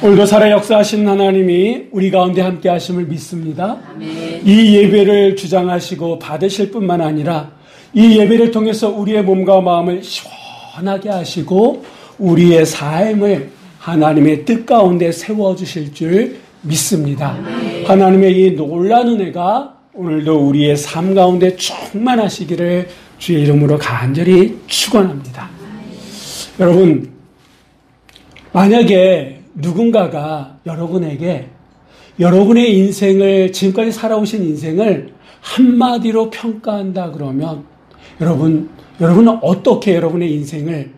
오늘도 살아 역사하신 하나님이 우리 가운데 함께 하심을 믿습니다. 아멘. 이 예배를 주장하시고 받으실 뿐만 아니라 이 예배를 통해서 우리의 몸과 마음을 시원하게 하시고 우리의 삶을 하나님의 뜻 가운데 세워주실 줄 믿습니다. 아멘. 하나님의 이 놀라운 은혜가 오늘도 우리의 삶 가운데 충만하시기를 주의 이름으로 간절히 축원합니다. 여러분, 만약에 누군가가 여러분에게 여러분의 인생을, 지금까지 살아오신 인생을 한마디로 평가한다 그러면 여러분은 어떻게 여러분의 인생을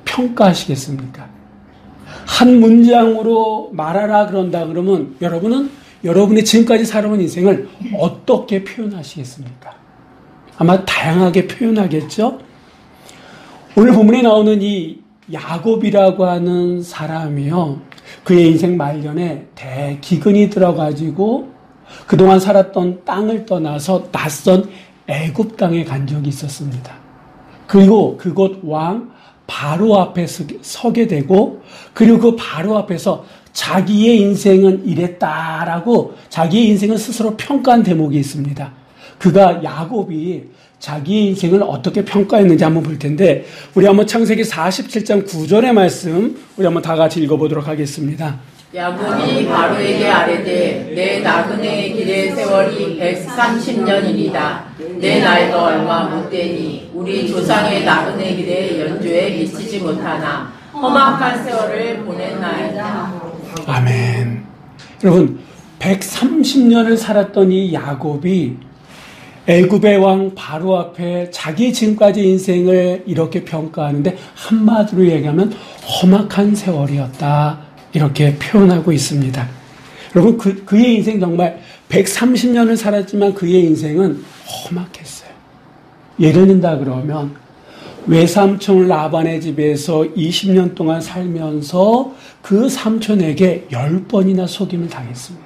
평가하시겠습니까? 한 문장으로 말하라 그런다 그러면 여러분은 여러분의 지금까지 살아온 인생을 어떻게 표현하시겠습니까? 아마 다양하게 표현하겠죠? 오늘 본문에 나오는 이 야곱이라고 하는 사람이요, 그의 인생 말년에 대기근이 들어가지고 그동안 살았던 땅을 떠나서 낯선 애굽 땅에 간 적이 있었습니다. 그리고 그곳 왕 바로 앞에 서게 되고, 그리고 그 바로 앞에서 자기의 인생은 이랬다라고 자기의 인생을 스스로 평가한 대목이 있습니다. 그가 야곱이 자기의 인생을 어떻게 평가했는지 한번 볼 텐데, 우리 한번 창세기 47장 9절의 말씀 우리 한번 다 같이 읽어보도록 하겠습니다. 야곱이 바로에게 아뢰되 내 나그네의 길의 세월이 130년이니이다. 내 나이가 얼마 못되니 우리 조상의 나그네 길의 연조에 미치지 못하나 험악한 세월을 보냈나이다. 아멘. 여러분, 130년을 살았던 이 야곱이 애굽의 왕 바로 앞에 자기 지금까지 인생을 이렇게 평가하는데 한마디로 얘기하면 험악한 세월이었다, 이렇게 표현하고 있습니다. 여러분, 그의 인생 정말 130년을 살았지만 그의 인생은 험악했어요. 예를 든다 그러면 외삼촌 라반의 집에서 20년 동안 살면서 그 삼촌에게 10번이나 속임을 당했습니다.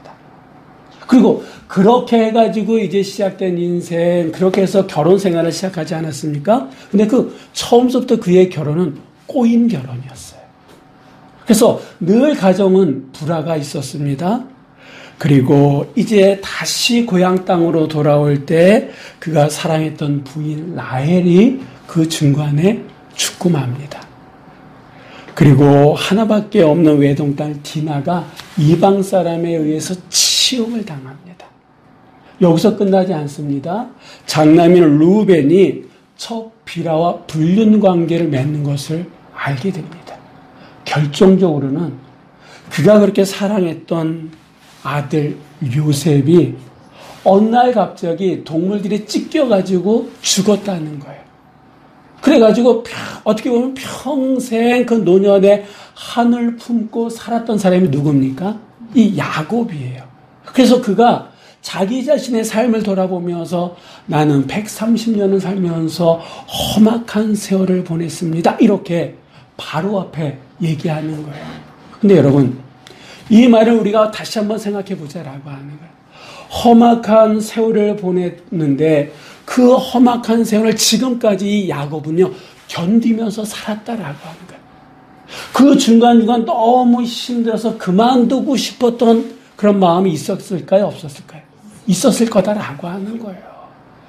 그리고 그렇게 해가지고 이제 시작된 인생, 그렇게 해서 결혼 생활을 시작하지 않았습니까? 근데 처음부터 그의 결혼은 꼬인 결혼이었어요. 그래서 늘 가정은 불화가 있었습니다. 그리고 이제 다시 고향 땅으로 돌아올 때 그가 사랑했던 부인 라헬이 그 중간에 죽고 맙니다. 그리고 하나밖에 없는 외동딸 디나가 이방 사람에 의해서 치욕을 당합니다. 여기서 끝나지 않습니다. 장남인 루벤이 첫 비라와 불륜 관계를 맺는 것을 알게 됩니다. 결정적으로는 그가 그렇게 사랑했던 아들 요셉이 어느 날 갑자기 동물들이 찢겨가지고 죽었다는 거예요. 그래가지고 어떻게 보면 평생 그 노년의 한을 품고 살았던 사람이 누굽니까? 이 야곱이에요. 그래서 그가 자기 자신의 삶을 돌아보면서 나는 130년을 살면서 험악한 세월을 보냈습니다, 이렇게 바로 앞에 얘기하는 거예요. 근데 여러분, 이 말을 우리가 다시 한번 생각해 보자라고 하는 거예요. 험악한 세월을 보냈는데 그 험악한 세월을 지금까지 이 야곱은요 견디면서 살았다라고 하는 거예요. 그 중간중간 너무 힘들어서 그만두고 싶었던 그런 마음이 있었을까요? 없었을까요? 있었을 거다라고 하는 거예요.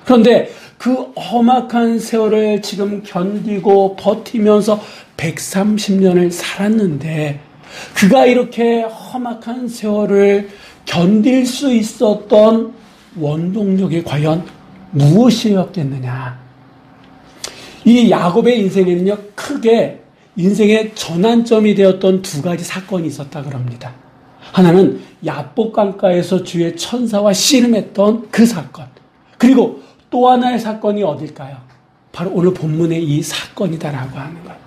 그런데 그 험악한 세월을 지금 견디고 버티면서 130년을 살았는데, 그가 이렇게 험악한 세월을 견딜 수 있었던 원동력이 과연 무엇이었겠느냐? 이 야곱의 인생에는요, 크게 인생의 전환점이 되었던 두 가지 사건이 있었다 그럽니다. 하나는 야복 강가에서 주의 천사와 씨름했던 그 사건. 그리고 또 하나의 사건이 어딜까요? 바로 오늘 본문의 이 사건이다라고 하는 거예요.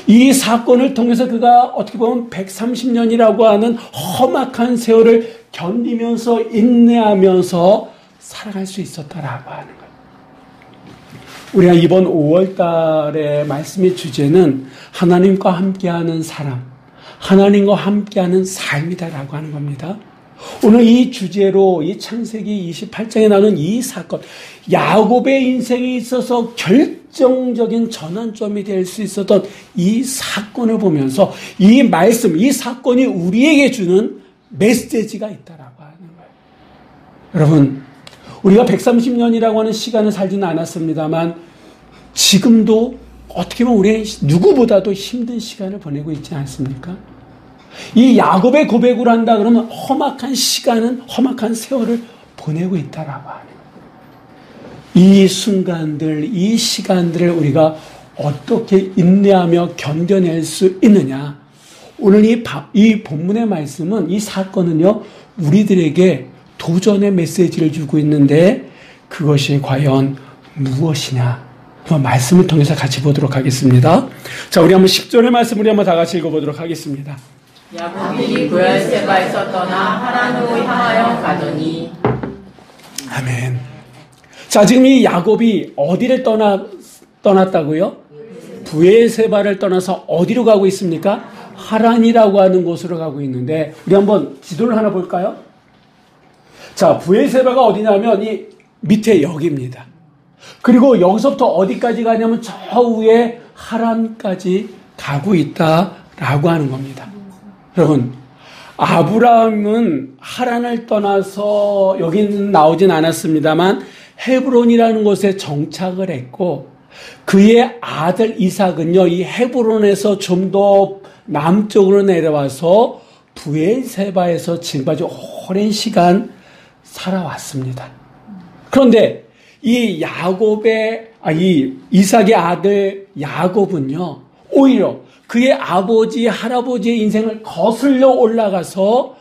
이 사건을 통해서 그가 어떻게 보면 130년이라고 하는 험악한 세월을 견디면서 인내하면서 살아갈 수 있었다라고 하는 거예요. 우리가 이번 5월 달의 말씀의 주제는 하나님과 함께하는 사람, 하나님과 함께하는 삶이다라고 하는 겁니다. 오늘 이 주제로 이 창세기 28장에 나오는 이 사건, 야곱의 인생에 있어서 결정적인 전환점이 될 수 있었던 이 사건을 보면서 이 말씀, 이 사건이 우리에게 주는 메시지가 있다라고 하는 거예요. 여러분, 우리가 130년이라고 하는 시간을 살지는 않았습니다만 지금도 어떻게 보면 우리는 누구보다도 힘든 시간을 보내고 있지 않습니까? 이 야곱의 고백을 한다 그러면 험악한 시간은 험악한 세월을 보내고 있다라고 하는 거예요. 이 순간들, 이 시간들을 우리가 어떻게 인내하며 견뎌낼 수 있느냐? 오늘 이 본문의 말씀은, 이 사건은요, 우리들에게 도전의 메시지를 주고 있는데 그것이 과연 무엇이냐? 한번 말씀을 통해서 같이 보도록 하겠습니다. 자, 우리 한번 10절의 말씀 우리 한번 다 같이 읽어보도록 하겠습니다. 야곱이 부엘세바에서 떠나 하란으로 향하여 가더니. 아멘. 자, 지금 이 야곱이 어디를 떠났다고요? 부엘세바를 떠나서 어디로 가고 있습니까? 하란이라고 하는 곳으로 가고 있는데, 우리 한번 지도를 하나 볼까요? 자, 부엘세바가 어디냐면 이 밑에 여기입니다. 그리고 여기서부터 어디까지 가냐면 저 위에 하란까지 가고 있다라고 하는 겁니다. 여러분, 아브라함은 하란을 떠나서 여기는 나오진 않았습니다만 헤브론이라는 곳에 정착을 했고, 그의 아들 이삭은요, 이 헤브론에서 좀 더 남쪽으로 내려와서 부엘세바에서 지금까지 오랜 시간 살아왔습니다. 그런데 이 이삭의 아들 야곱은요, 오히려 그의 아버지, 할아버지의 인생을 거슬러 올라가서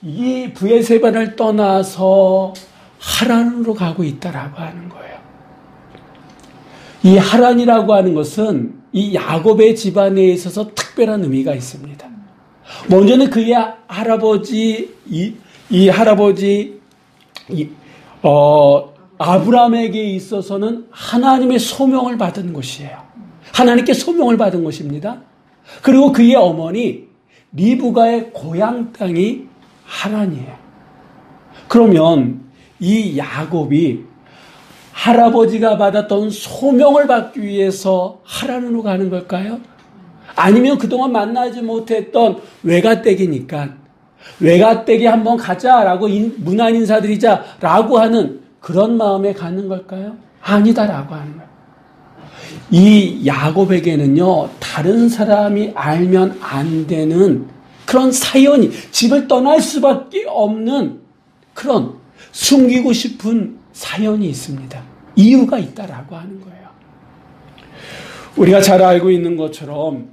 이 부엘세바를 떠나서 하란으로 가고 있다라고 하는 거예요. 이 하란이라고 하는 것은 이 야곱의 집안에 있어서 특별한 의미가 있습니다. 먼저는 그의 할아버지, 아브라함에게 있어서는 하나님의 소명을 받은 곳이에요. 하나님께 소명을 받은 곳입니다. 그리고 그의 어머니 리브가의 고향 땅이 하란이에요. 그러면 이 야곱이 할아버지가 받았던 소명을 받기 위해서 하란으로 가는 걸까요? 아니면 그동안 만나지 못했던 외가댁이니까 외가댁에 한번 가자라고 문안 인사드리자라고 하는 그런 마음에 가는 걸까요? 아니다라고 하는 거예요. 이 야곱에게는요, 다른 사람이 알면 안 되는 그런 사연이, 집을 떠날 수밖에 없는 그런 숨기고 싶은 사연이 있습니다. 이유가 있다라고 하는 거예요. 우리가 잘 알고 있는 것처럼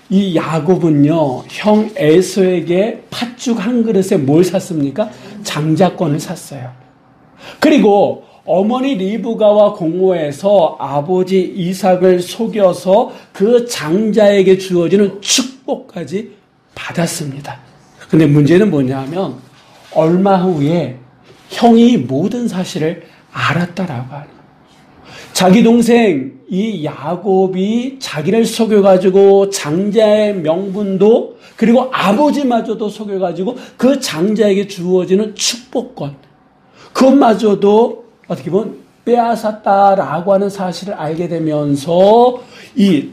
이 야곱은요, 형 에서에게 팥죽 한 그릇에 뭘 샀습니까? 장자권을 샀어요. 그리고 어머니 리브가와 공모해서 아버지 이삭을 속여서 그 장자에게 주어지는 축복까지 받았습니다. 근데 문제는 뭐냐면 얼마 후에 형이 모든 사실을 알았다라고 하는 거예요. 자기 동생 이 야곱이 자기를 속여가지고 장자의 명분도 그리고 아버지마저도 속여가지고 그 장자에게 주어지는 축복권, 그것마저도 어떻게 보면 빼앗았다라고 하는 사실을 알게 되면서 이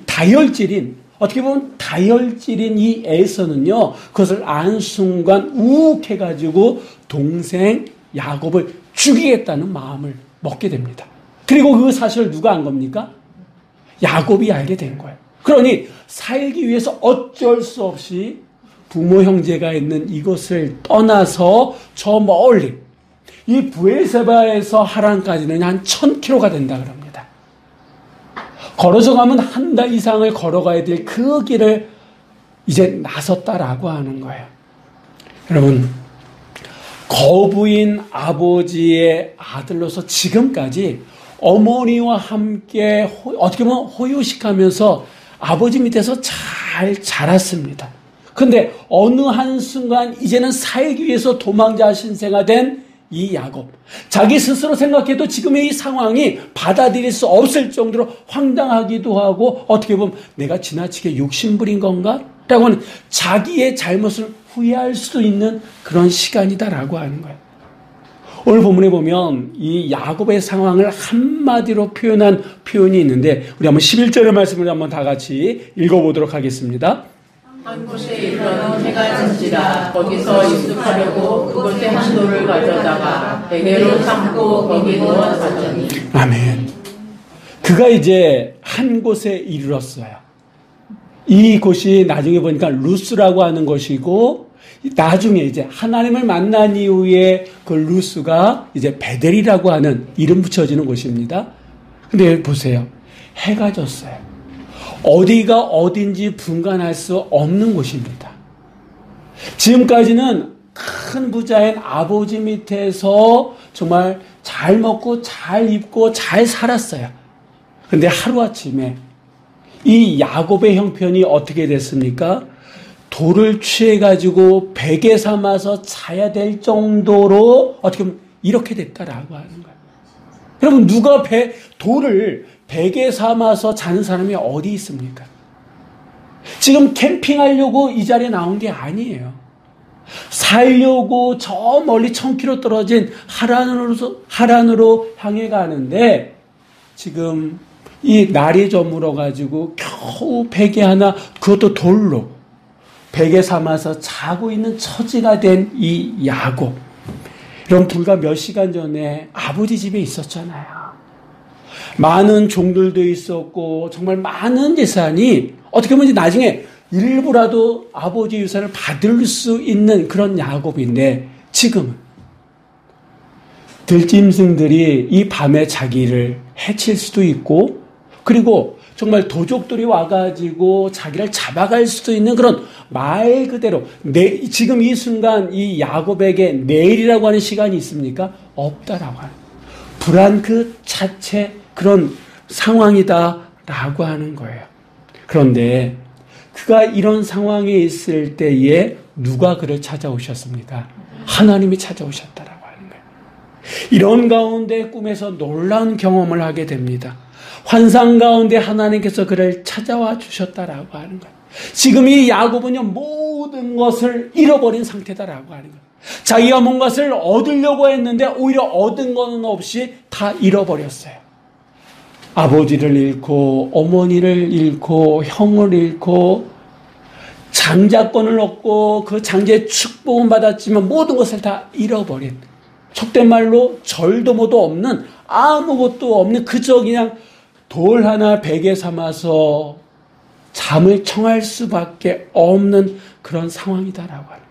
어떻게 보면 다혈질인 이 에서는요, 그것을 안 순간 우욱해가지고 동생 야곱을 죽이겠다는 마음을 먹게 됩니다. 그리고 그 사실을 누가 안 겁니까? 야곱이 알게 된 거예요. 그러니 살기 위해서 어쩔 수 없이 부모 형제가 있는 이곳을 떠나서 저 멀리 이 부엘세바에서 하란까지는 한 1000km가 된다 그럽니다. 걸어서 가면 한 달 이상을 걸어가야 될 그 길을 이제 나섰다라고 하는 거예요. 여러분, 거부인 아버지의 아들로서 지금까지 어머니와 함께 어떻게 보면 호요식하면서 아버지 밑에서 잘 자랐습니다. 근데 어느 한순간 이제는 살기 위해서 도망자 신세가 된 이 야곱, 자기 스스로 생각해도 지금의 이 상황이 받아들일 수 없을 정도로 황당하기도 하고 어떻게 보면 내가 지나치게 욕심부린 건가? 라고 하는 자기의 잘못을 후회할 수도 있는 그런 시간이다라고 하는 거예요. 오늘 본문에 보면 이 야곱의 상황을 한마디로 표현한 표현이 있는데 우리 한번 11절의 말씀을 한번 다 같이 읽어보도록 하겠습니다. 한 곳에 이르러는 해가 진지라 거기서 익숙하려고 그곳에 한 돌을 가져다가 베개로 삼고 거기 누워 자더니. 아멘. 그가 이제 한 곳에 이르렀어요. 이 곳이 나중에 보니까 루스라고 하는 것이고 나중에 이제 하나님을 만난 이후에 그 루스가 이제 베델이라고 하는 이름 붙여지는 곳입니다. 근데 여기 보세요. 해가 졌어요. 어디가 어딘지 분간할 수 없는 곳입니다. 지금까지는 큰 부자인 아버지 밑에서 정말 잘 먹고 잘 입고 잘 살았어요. 근데 하루아침에 이 야곱의 형편이 어떻게 됐습니까? 돌을 취해가지고 베개 삼아서 자야 될 정도로 어떻게 보면 이렇게 됐다라고 하는 거예요. 여러분 누가 돌을 베개 삼아서 자는 사람이 어디 있습니까? 지금 캠핑하려고 이 자리에 나온 게 아니에요. 살려고 저 멀리 1000km 떨어진 하란으로 향해 가는데 지금 이 날이 저물어 가지고 겨우 베개 하나 그것도 돌로 베개 삼아서 자고 있는 처지가 된 이 야곱. 여러분 불과 몇 시간 전에 아버지 집에 있었잖아요. 많은 종들도 있었고 정말 많은 재산이 어떻게 보면 나중에 일부라도 아버지 유산을 받을 수 있는 그런 야곱인데 지금은 들짐승들이 이 밤에 자기를 해칠 수도 있고 그리고 정말 도적들이 와가지고 자기를 잡아갈 수도 있는 그런 말 그대로 지금 이 순간 이 야곱에게 내일이라고 하는 시간이 있습니까? 없다라고 하는 불안 그 자체 그런 상황이다라고 하는 거예요. 그런데 그가 이런 상황에 있을 때에 누가 그를 찾아오셨습니까? 하나님이 찾아오셨다라고 하는 거예요. 이런 가운데 꿈에서 놀라운 경험을 하게 됩니다. 환상 가운데 하나님께서 그를 찾아와 주셨다라고 하는 거예요. 지금 이 야곱은요 모든 것을 잃어버린 상태다라고 하는 거예요. 자기가 뭔가를 얻으려고 했는데 오히려 얻은 것은 없이 다 잃어버렸어요. 아버지를 잃고 어머니를 잃고 형을 잃고 장자권을 얻고 그 장자의 축복은 받았지만 모든 것을 다 잃어버린 속된 말로 절도 모도 없는 아무것도 없는 그저 그냥 돌 하나 베개 삼아서 잠을 청할 수밖에 없는 그런 상황이다라고 하는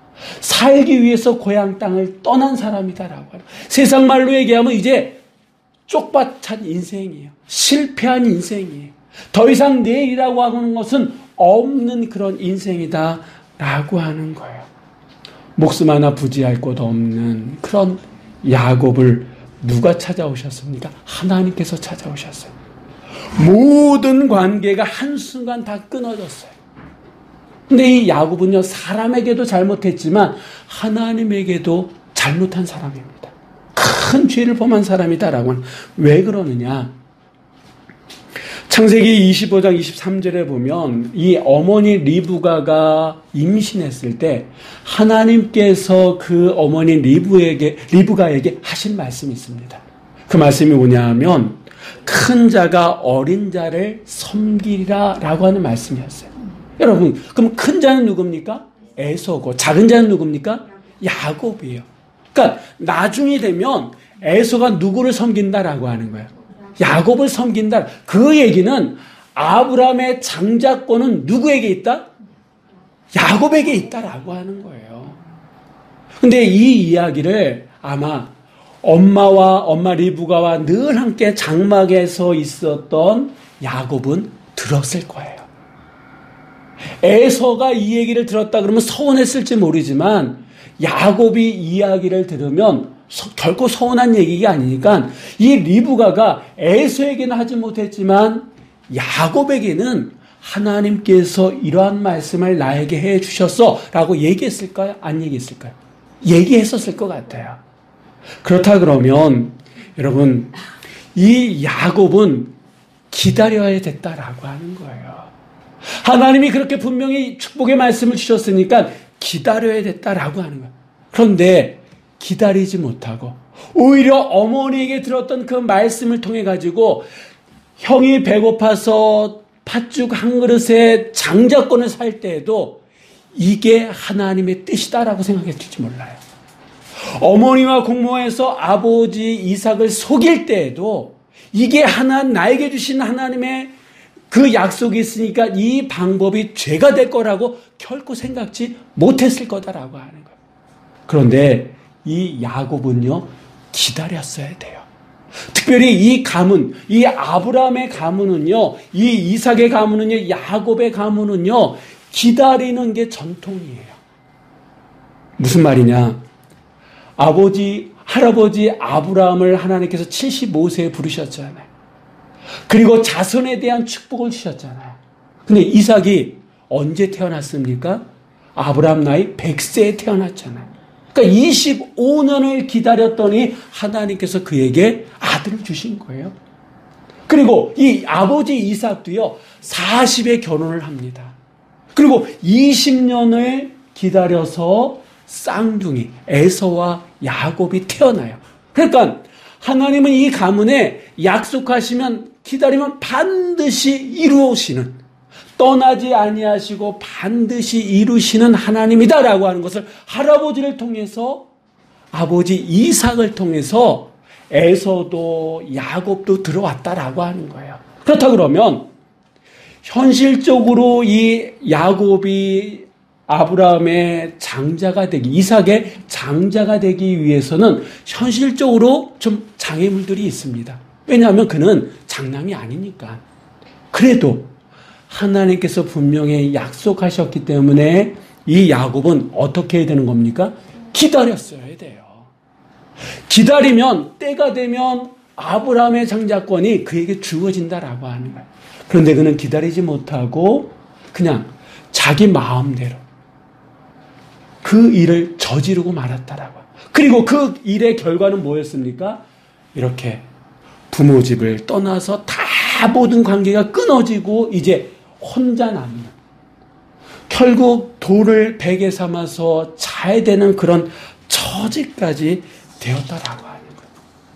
살기 위해서 고향 땅을 떠난 사람이다라고 하는 세상 말로 얘기하면 이제 쪽밭한 인생이에요. 실패한 인생이에요. 더 이상 내일이라고 하는 것은 없는 그런 인생이다라고 하는 거예요. 목숨 하나 부지할 곳 없는 그런 야곱을 누가 찾아오셨습니까? 하나님께서 찾아오셨어요. 모든 관계가 한순간 다 끊어졌어요. 근데 이 야곱은요, 사람에게도 잘못했지만 하나님에게도 잘못한 사람입니다. 큰 죄를 범한 사람이다라고 하는. 왜 그러느냐? 창세기 25장 23절에 보면 이 어머니 리브가가 임신했을 때 하나님께서 그 어머니 리브가에게 하신 말씀이 있습니다. 그 말씀이 뭐냐면 큰 자가 어린 자를 섬기리라 라고 하는 말씀이었어요. 여러분, 그럼 큰 자는 누굽니까? 에서고 작은 자는 누굽니까? 야곱이에요. 그러니까 나중이 되면 에서가 누구를 섬긴다라고 하는 거예요. 야곱을 섬긴다. 그 얘기는 아브라함의 장자권은 누구에게 있다? 야곱에게 있다라고 하는 거예요. 근데 이 이야기를 아마 엄마 리브가와 늘 함께 장막에서 있었던 야곱은 들었을 거예요. 에서가 이 얘기를 들었다 그러면 서운했을지 모르지만 야곱이 이야기를 들으면 결코 서운한 얘기가 아니니까 이 리브가가 에서에게는 하지 못했지만 야곱에게는 하나님께서 이러한 말씀을 나에게 해 주셨어 라고 얘기했을까요? 안 얘기했을까요? 얘기했었을 것 같아요. 그렇다 그러면 여러분 이 야곱은 기다려야 됐다라고 하는 거예요. 하나님이 그렇게 분명히 축복의 말씀을 주셨으니까 기다려야 됐다라고 하는 거예요. 그런데 기다리지 못하고 오히려 어머니에게 들었던 그 말씀을 통해 가지고 형이 배고파서 팥죽 한 그릇에 장자권을 살 때에도 이게 하나님의 뜻이다라고 생각했을지 몰라요. 어머니와 공모해서 아버지 이삭을 속일 때에도 이게 나에게 주신 하나님의 그 약속이 있으니까 이 방법이 죄가 될 거라고 결코 생각지 못했을 거다라고 하는 거예요. 그런데 이 야곱은요, 기다렸어야 돼요. 특별히 이 가문, 이 아브라함의 가문은요, 이 이삭의 가문은요, 야곱의 가문은요, 기다리는 게 전통이에요. 무슨 말이냐? 할아버지 아브라함을 하나님께서 75세에 부르셨잖아요. 그리고 자손에 대한 축복을 주셨잖아요. 근데 이삭이 언제 태어났습니까? 아브라함 나이 100세에 태어났잖아요. 그러니까 25년을 기다렸더니 하나님께서 그에게 아들을 주신 거예요. 그리고 이 아버지 이삭도요, 40에 결혼을 합니다. 그리고 20년을 기다려서 쌍둥이 에서와 야곱이 태어나요. 그러니까 하나님은 이 가문에 약속하시면 기다리면 반드시 이루시는, 떠나지 아니하시고 반드시 이루시는 하나님이다라고 하는 것을 할아버지를 통해서, 아버지 이삭을 통해서 에서도 야곱도 들어왔다라고 하는 거예요. 그렇다 그러면 현실적으로 이 야곱이 아브라함의 장자가 되기, 이삭의 장자가 되기 위해서는 현실적으로 좀 장애물들이 있습니다. 왜냐하면 그는 장남이 아니니까. 그래도 하나님께서 분명히 약속하셨기 때문에 이 야곱은 어떻게 해야 되는 겁니까? 기다렸어야 돼요. 기다리면 때가 되면 아브라함의 장자권이 그에게 주어진다라고 하는 거예요. 그런데 그는 기다리지 못하고 그냥 자기 마음대로 그 일을 저지르고 말았다라고. 그리고 그 일의 결과는 뭐였습니까? 이렇게 부모 집을 떠나서 다 모든 관계가 끊어지고 이제 혼자 남는, 결국 돌을 베개 삼아서 자야 되는 그런 처지까지 되었다라고 하는 거예요.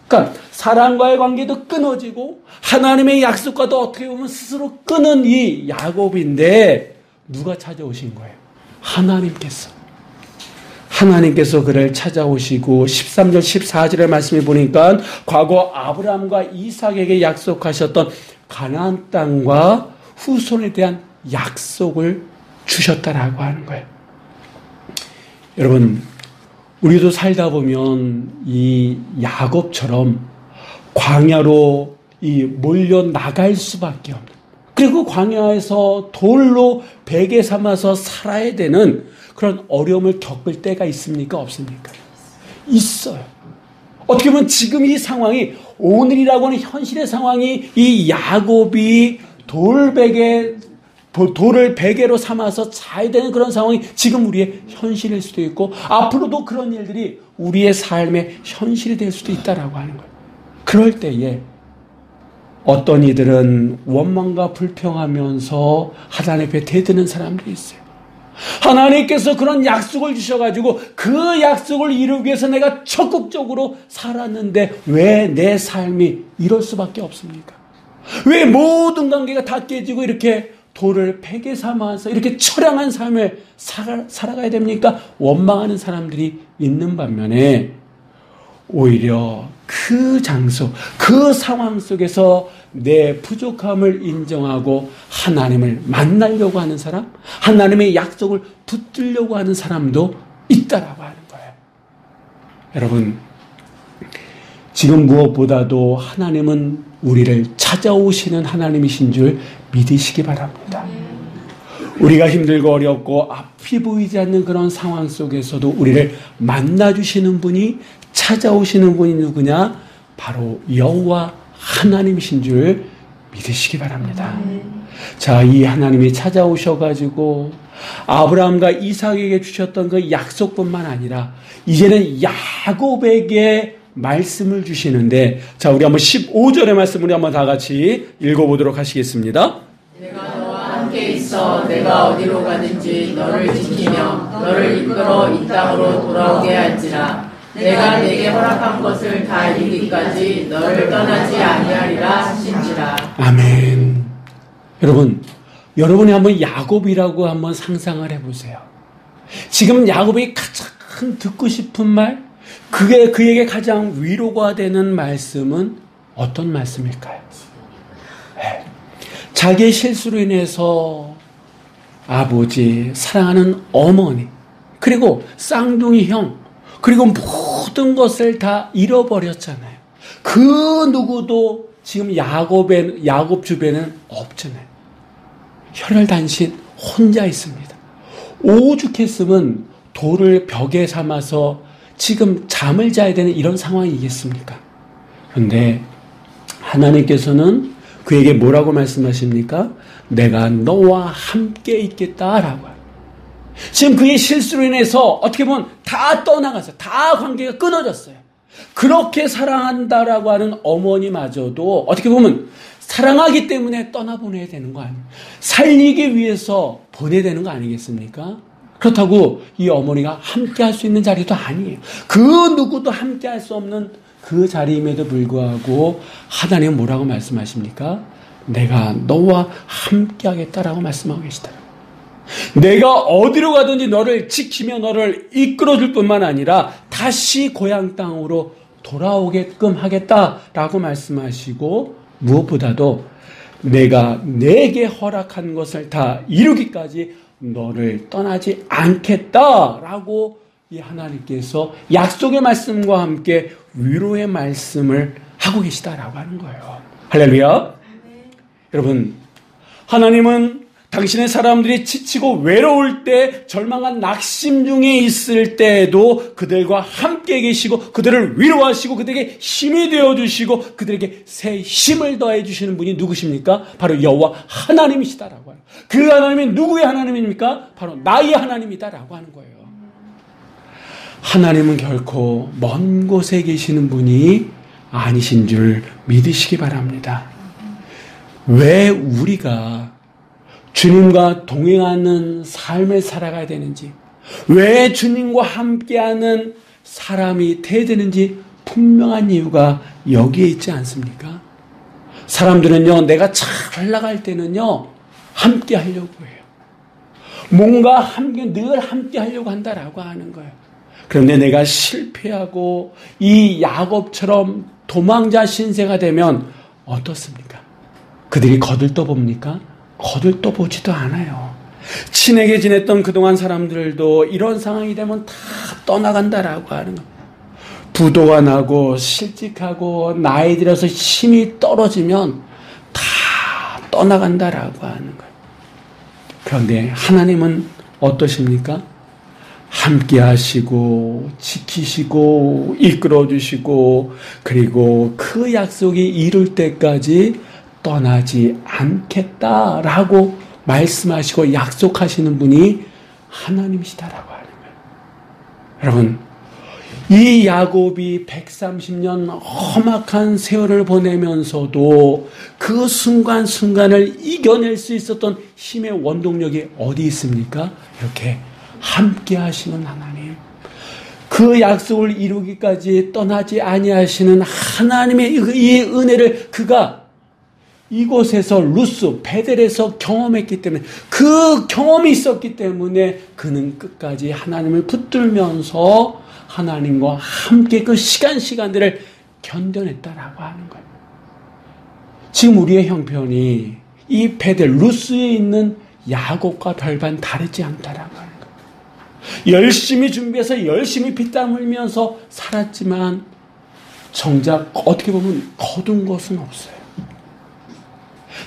그러니까 사랑과의 관계도 끊어지고 하나님의 약속과도 어떻게 보면 스스로 끊은 이 야곱인데 누가 찾아오신 거예요? 하나님께서 그를 찾아오시고 13절 14절의 말씀을 보니까 과거 아브라함과 이삭에게 약속하셨던 가나안 땅과 후손에 대한 약속을 주셨다라고 하는 거예요. 여러분, 우리도 살다 보면 이 야곱처럼 광야로 몰려 나갈 수밖에 없는, 그리고 광야에서 돌로 베개 삼아서 살아야 되는 그런 어려움을 겪을 때가 있습니까? 없습니까? 있어요. 어떻게 보면 지금 이 상황이, 오늘이라고 하는 현실의 상황이 이 야곱이 돌을 베개로 삼아서 자야 되는 그런 상황이 지금 우리의 현실일 수도 있고, 앞으로도 그런 일들이 우리의 삶의 현실이 될 수도 있다라고 하는 거예요. 그럴 때에 어떤 이들은 원망과 불평하면서 하나님 앞에 대드는 사람들이 있어요. 하나님께서 그런 약속을 주셔가지고 그 약속을 이루기 위해서 내가 적극적으로 살았는데 왜 내 삶이 이럴 수밖에 없습니까? 왜 모든 관계가 다 깨지고 이렇게 돌을 베개 삼아서 이렇게 처량한 삶을 살아가야 됩니까? 원망하는 사람들이 있는 반면에 오히려 그 장소, 그 상황 속에서 내 부족함을 인정하고 하나님을 만나려고 하는 사람, 하나님의 약속을 붙들려고 하는 사람도 있다라고 하는 거예요. 여러분, 지금 무엇보다도 하나님은 우리를 찾아오시는 하나님이신 줄 믿으시기 바랍니다. 우리가 힘들고 어렵고 앞이 보이지 않는 그런 상황 속에서도 우리를 만나주시는 분이, 찾아오시는 분이 누구냐? 바로 여호와 하나님이신 줄 믿으시기 바랍니다. 자, 이 하나님이 찾아오셔가지고 아브라함과 이삭에게 주셨던 그 약속뿐만 아니라 이제는 야곱에게 말씀을 주시는데, 자, 우리 한번 15절의 말씀을 한번 다 같이 읽어보도록 하시겠습니다. 내가 너와 함께 있어 있어 내가 어디로 가든지 너를 지키며 너를 이끌어 이 땅으로 돌아오게 할지라. 내가 내게 허락한 것을 다 이루기까지 너를 떠나지 아니하리라 하신지라. 아멘. 여러분이 한번 야곱이라고 한번 상상을 해보세요. 지금 야곱이 가장 듣고 싶은 말, 그에게 가장 위로가 되는 말씀은 어떤 말씀일까요? 네. 자기의 실수로 인해서 아버지, 사랑하는 어머니, 그리고 쌍둥이 형, 그리고 모든 것을 다 잃어버렸잖아요. 그 누구도 지금 야곱 주변에는 없잖아요. 혈혈단신 혼자 있습니다. 오죽했으면 돌을 벽에 삼아서 지금 잠을 자야 되는 이런 상황이겠습니까? 그런데 하나님께서는 그에게 뭐라고 말씀하십니까? 내가 너와 함께 있겠다라고. 지금 그의 실수로 인해서 어떻게 보면 다 떠나갔어요. 다 관계가 끊어졌어요. 그렇게 사랑한다라고 하는 어머니마저도 어떻게 보면 사랑하기 때문에 떠나보내야 되는 거 아니에요. 살리기 위해서 보내야 되는 거 아니겠습니까? 그렇다고 이 어머니가 함께 할 수 있는 자리도 아니에요. 그 누구도 함께 할 수 없는 그 자리임에도 불구하고 하나님은 뭐라고 말씀하십니까? 내가 너와 함께 하겠다라고 말씀하고 계시더라고요. 내가 어디로 가든지 너를 지키며 너를 이끌어줄 뿐만 아니라 다시 고향 땅으로 돌아오게끔 하겠다라고 말씀하시고 무엇보다도 내가 내게 허락한 것을 다 이루기까지 너를 떠나지 않겠다라고 이 하나님께서 약속의 말씀과 함께 위로의 말씀을 하고 계시다라고 하는 거예요. 할렐루야. 여러분, 하나님은 당신의 사람들이 지치고 외로울 때, 절망한 낙심 중에 있을 때에도 그들과 함께 계시고 그들을 위로하시고 그들에게 힘이 되어주시고 그들에게 새 힘을 더해 주시는 분이 누구십니까? 바로 여호와 하나님이시다라고 하는 거예요. 그 하나님이 누구의 하나님입니까? 바로 나의 하나님이다라고 하는 거예요. 하나님은 결코 먼 곳에 계시는 분이 아니신 줄 믿으시기 바랍니다. 왜 우리가 주님과 동행하는 삶을 살아가야 되는지, 왜 주님과 함께하는 사람이 돼야 되는지 분명한 이유가 여기에 있지 않습니까? 사람들은요, 내가 잘 나갈 때는요, 함께 하려고 해요. 뭔가 늘 함께 하려고 한다라고 하는 거예요. 그런데 내가 실패하고 이 야곱처럼 도망자 신세가 되면 어떻습니까? 그들이 거들떠봅니까? 거들떠보지도 않아요. 친하게 지냈던 그동안 사람들도 이런 상황이 되면 다 떠나간다라고 하는 거예요. 부도가 나고 실직하고 나이 들어서 힘이 떨어지면 다 떠나간다라고 하는 거예요. 그런데 하나님은 어떠십니까? 함께 하시고 지키시고 이끌어 주시고 그리고 그 약속이 이룰 때까지 떠나지 않겠다라고 말씀하시고 약속하시는 분이 하나님이시다라고 하는 거예요. 여러분, 이 야곱이 130년 험악한 세월을 보내면서도 그 순간순간을 이겨낼 수 있었던 힘의 원동력이 어디 있습니까? 이렇게 함께 하시는 하나님, 그 약속을 이루기까지 떠나지 아니하시는 하나님의 이 은혜를 그가 이곳에서 루스, 베델에서 경험했기 때문에, 그 경험이 있었기 때문에 그는 끝까지 하나님을 붙들면서 하나님과 함께 그 시간들을 견뎌냈다라고 하는 거예요. 지금 우리의 형편이 이 베델, 루스에 있는 야곱과 별반 다르지 않다라고 하는 거예요. 열심히 준비해서 열심히 피땀 흘리면서 살았지만 정작 어떻게 보면 거둔 것은 없어요.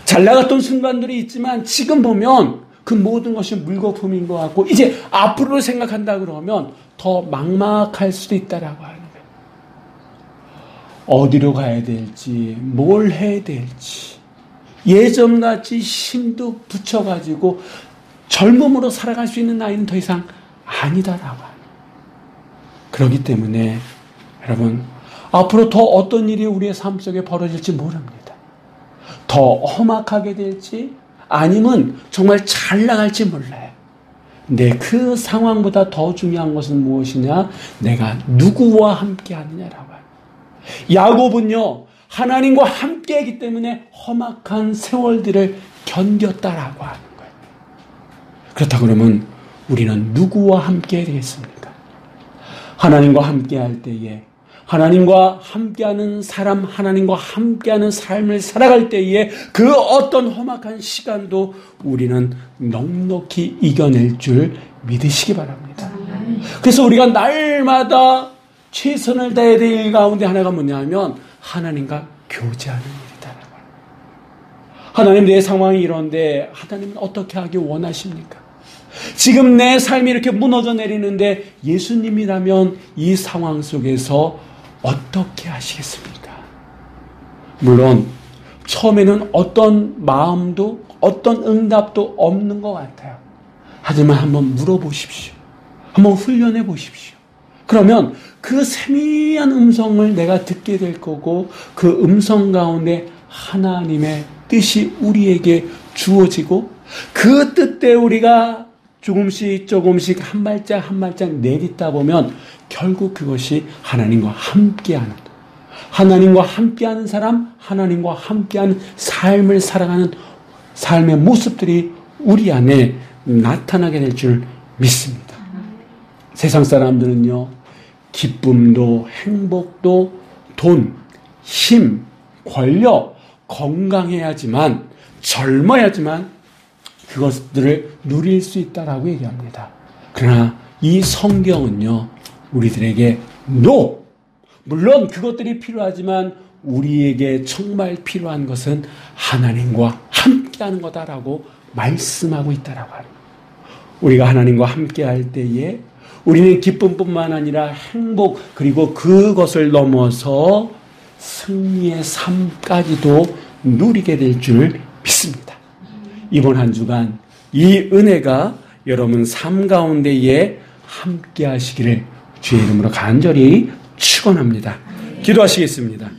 잘 나갔던 순간들이 있지만 지금 보면 그 모든 것이 물거품인 것 같고 이제 앞으로 생각한다 그러면 더 막막할 수도 있다라고 하는 거예요. 어디로 가야 될지, 뭘 해야 될지, 예전같이 힘도 붙여가지고 젊음으로 살아갈 수 있는 나이는 더 이상 아니다라고 하는 거예요. 그렇기 때문에 여러분, 앞으로 더 어떤 일이 우리의 삶 속에 벌어질지 모릅니다. 더 험악하게 될지 아니면 정말 잘 나갈지 몰라요. 근데 그 상황보다 더 중요한 것은 무엇이냐? 내가 누구와 함께 하느냐라고 해요. 야곱은요, 하나님과 함께하기 때문에 험악한 세월들을 견뎠다라고 하는 거예요. 그렇다 그러면 우리는 누구와 함께 되겠습니까? 하나님과 함께할 때에, 하나님과 함께하는 사람, 하나님과 함께하는 삶을 살아갈 때에 그 어떤 험악한 시간도 우리는 넉넉히 이겨낼 줄 믿으시기 바랍니다. 그래서 우리가 날마다 최선을 다해야 될 일 가운데 하나가 뭐냐면 하나님과 교제하는 일이다. 하나님, 내 상황이 이런데 하나님은 어떻게 하기 원하십니까? 지금 내 삶이 이렇게 무너져 내리는데 예수님이라면 이 상황 속에서 어떻게 하시겠습니까? 물론 처음에는 어떤 마음도 어떤 응답도 없는 것 같아요. 하지만 한번 물어보십시오. 한번 훈련해 보십시오. 그러면 그 세미한 음성을 내가 듣게 될 거고 그 음성 가운데 하나님의 뜻이 우리에게 주어지고 그 뜻대로 우리가 조금씩 한 발짝 한 발짝 내딛다 보면 결국 그것이 하나님과 함께하는, 하나님과 함께하는 사람, 하나님과 함께하는 삶을 살아가는 삶의 모습들이 우리 안에 나타나게 될 줄 믿습니다. 세상 사람들은요, 기쁨도 행복도 돈, 힘, 권력, 건강해야지만, 젊어야지만 그것들을 누릴 수 있다라고 얘기합니다. 그러나 이 성경은요, 우리들에게 NO! 물론 그것들이 필요하지만 우리에게 정말 필요한 것은 하나님과 함께하는 거다라고 말씀하고 있다라고 합니다. 우리가 하나님과 함께할 때에 우리는 기쁨뿐만 아니라 행복, 그리고 그것을 넘어서 승리의 삶까지도 누리게 될 줄 믿습니다. 이번 한 주간 이 은혜가 여러분 삶 가운데에 함께 하시기를 주의 이름으로 간절히 축원합니다. 기도하시겠습니다.